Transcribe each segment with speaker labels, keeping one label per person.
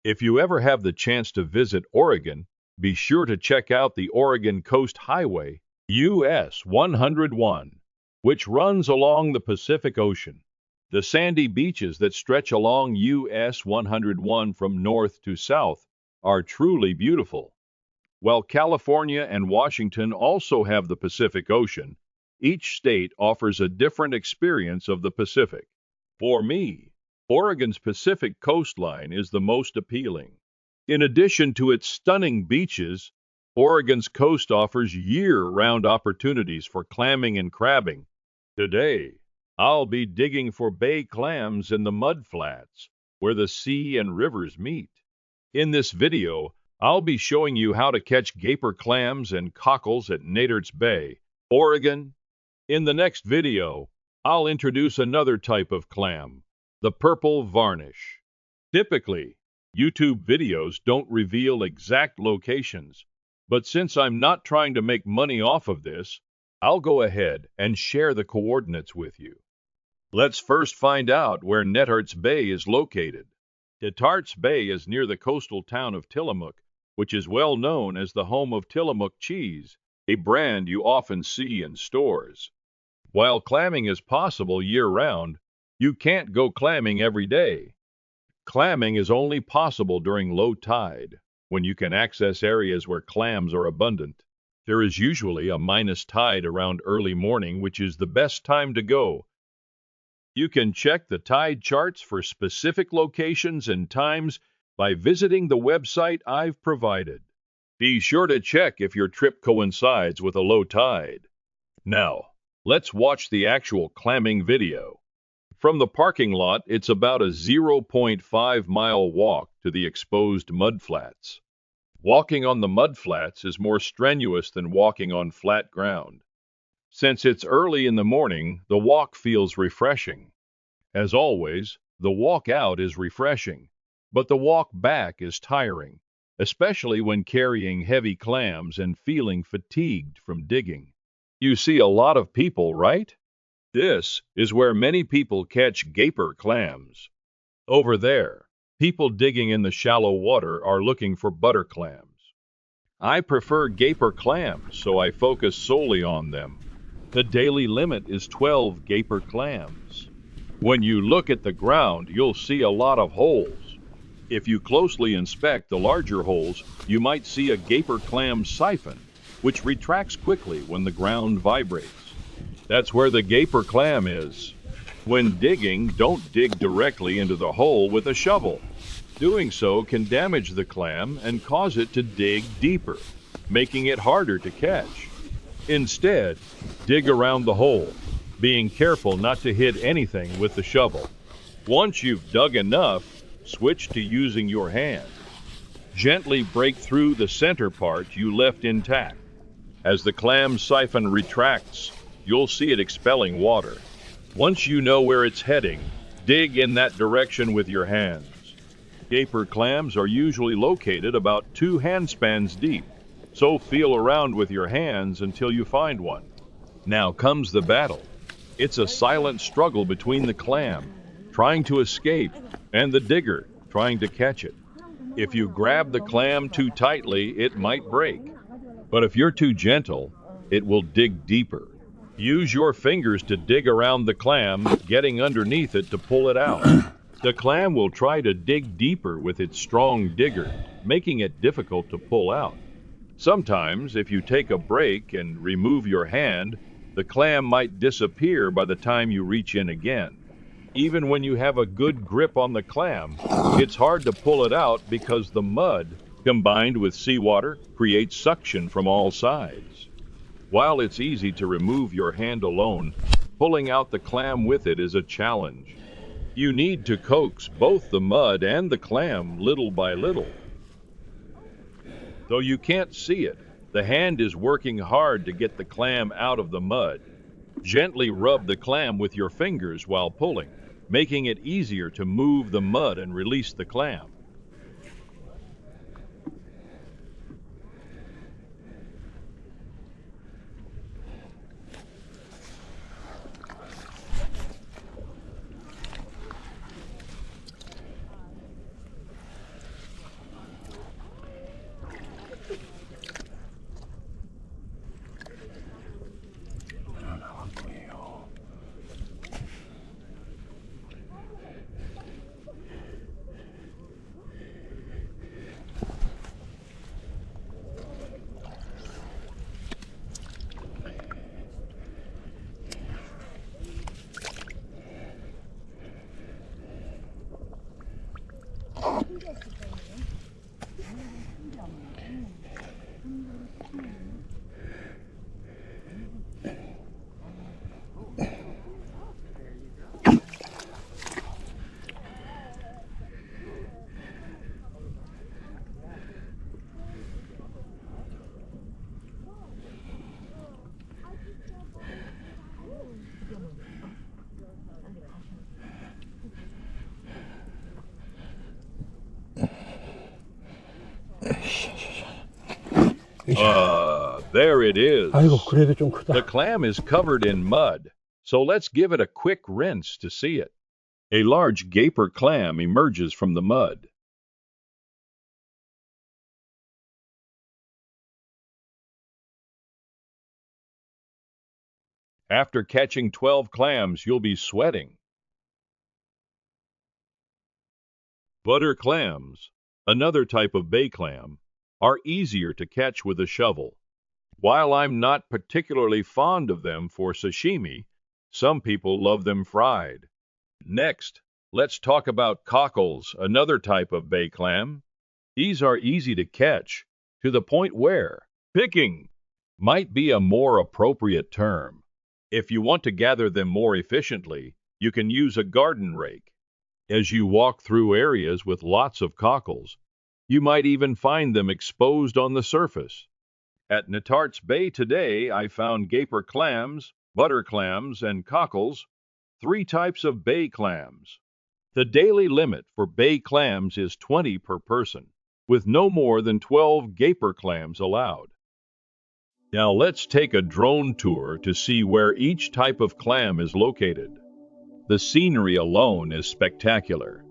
Speaker 1: If you ever have the chance to visit Oregon, be sure to check out the Oregon Coast Highway, US 101, which runs along the Pacific Ocean. The sandy beaches that stretch along US 101 from north to south are truly beautiful. While California and Washington also have the Pacific Ocean, each state offers a different experience of the Pacific. For me, Oregon's Pacific coastline is the most appealing. In addition to its stunning beaches, Oregon's coast offers year-round opportunities for clamming and crabbing. Today, I'll be digging for bay clams in the mudflats, where the sea and rivers meet. In this video, I'll be showing you how to catch gaper clams and cockles at Netarts Bay, Oregon. In the next video, I'll introduce another type of clam, the purple varnish. Typically, YouTube videos don't reveal exact locations, but since I'm not trying to make money off of this, I'll go ahead and share the coordinates with you. Let's first find out where Netarts Bay is located. Netarts Bay is near the coastal town of Tillamook, which is well known as the home of Tillamook cheese, a brand you often see in stores. While clamming is possible year-round, you can't go clamming every day. Clamming is only possible during low tide, when you can access areas where clams are abundant. There is usually a minus tide around early morning, which is the best time to go. You can check the tide charts for specific locations and times by visiting the website I've provided. Be sure to check if your trip coincides with a low tide. Now, let's watch the actual clamming video. From the parking lot, it's about a 0.5-mile walk to the exposed mudflats. Walking on the mudflats is more strenuous than walking on flat ground. Since it's early in the morning, the walk feels refreshing. As always, the walk out is refreshing, but the walk back is tiring, especially when carrying heavy clams and feeling fatigued from digging. You see a lot of people, right? This is where many people catch gaper clams. Over there, people digging in the shallow water are looking for butter clams. I prefer gaper clams, so I focus solely on them. The daily limit is 12 gaper clams. When you look at the ground, you'll see a lot of holes. If you closely inspect the larger holes, you might see a gaper clam siphon, which retracts quickly when the ground vibrates. That's where the gaper clam is. When digging, don't dig directly into the hole with a shovel. Doing so can damage the clam and cause it to dig deeper, making it harder to catch. Instead, dig around the hole, being careful not to hit anything with the shovel. Once you've dug enough, switch to using your hands. Gently break through the center part you left intact. As the clam siphon retracts, you'll see it expelling water. Once you know where it's heading, dig in that direction with your hands. Gaper clams are usually located about 2 handspans deep, so feel around with your hands until you find one. Now comes the battle. It's a silent struggle between the clam, trying to escape, and the digger, trying to catch it. If you grab the clam too tightly, it might break. But if you're too gentle, it will dig deeper. Use your fingers to dig around the clam, getting underneath it to pull it out. The clam will try to dig deeper with its strong digger, making it difficult to pull out. Sometimes, if you take a break and remove your hand, the clam might disappear by the time you reach in again. Even when you have a good grip on the clam, it's hard to pull it out because the mud, combined with seawater, creates suction from all sides. While it's easy to remove your hand alone, pulling out the clam with it is a challenge. You need to coax both the mud and the clam little by little. Though you can't see it, the hand is working hard to get the clam out of the mud. Gently rub the clam with your fingers while pulling, making it easier to move the mud and release the clam. There it is.
Speaker 2: 아이고, 그래도 좀 크다.
Speaker 1: The clam is covered in mud, so let's give it a quick rinse to see it. A large gaper clam emerges from the mud. After catching 12 clams, you'll be sweating. Butter clams, another type of bay clam, are easier to catch with a shovel. While I'm not particularly fond of them for sashimi, some people love them fried. Next, let's talk about cockles, another type of bay clam. These are easy to catch, to the point where picking might be a more appropriate term. If you want to gather them more efficiently, you can use a garden rake. As you walk through areas with lots of cockles, you might even find them exposed on the surface. At Netarts Bay today, I found gaper clams, butter clams, and cockles, 3 types of bay clams. The daily limit for bay clams is 20 per person, with no more than 12 gaper clams allowed. Now let's take a drone tour to see where each type of clam is located. The scenery alone is spectacular.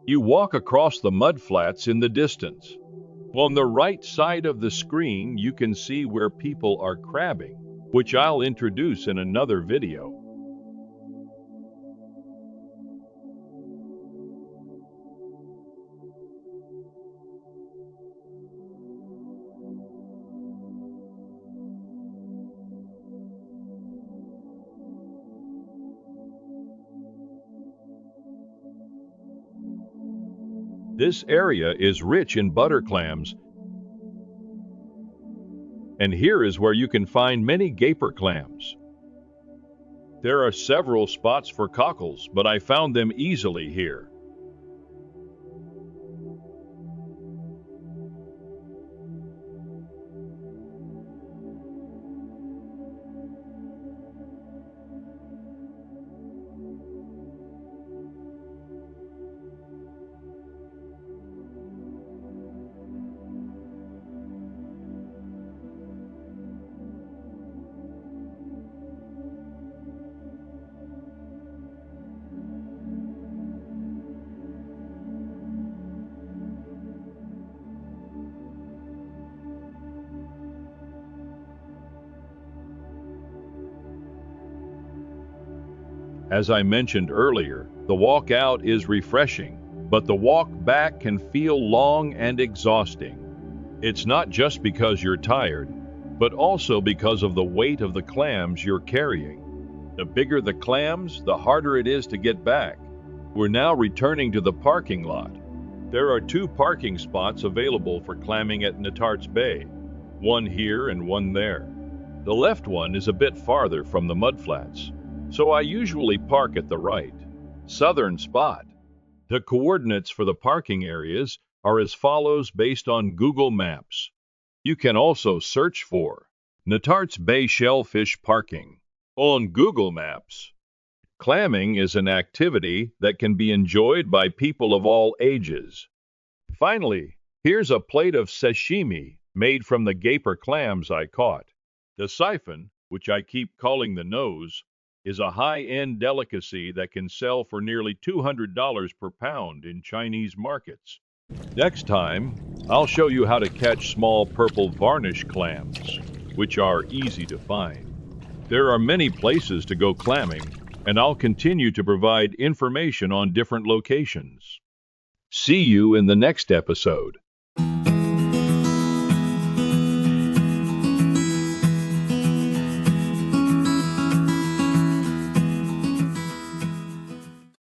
Speaker 1: You walk across the mudflats in the distance. On the right side of the screen, you can see where people are crabbing, which I'll introduce in another video. This area is rich in butter clams, and here is where you can find many gaper clams. There are several spots for cockles, but I found them easily here. As I mentioned earlier, the walk out is refreshing, but the walk back can feel long and exhausting. It's not just because you're tired, but also because of the weight of the clams you're carrying. The bigger the clams, the harder it is to get back. We're now returning to the parking lot. There are 2 parking spots available for clamming at Netarts Bay, one here and one there. The left one is a bit farther from the mudflats, so I usually park at the right, southern spot. The coordinates for the parking areas are as follows based on Google Maps. You can also search for Netarts Bay Shellfish Parking on Google Maps. Clamming is an activity that can be enjoyed by people of all ages. Finally, here's a plate of sashimi made from the gaper clams I caught. The siphon, which I keep calling the nose, is a high-end delicacy that can sell for nearly $200 per pound in Chinese markets. Next time, I'll show you how to catch small purple varnish clams, which are easy to find. There are many places to go clamming, and I'll continue to provide information on different locations. See you in the next episode.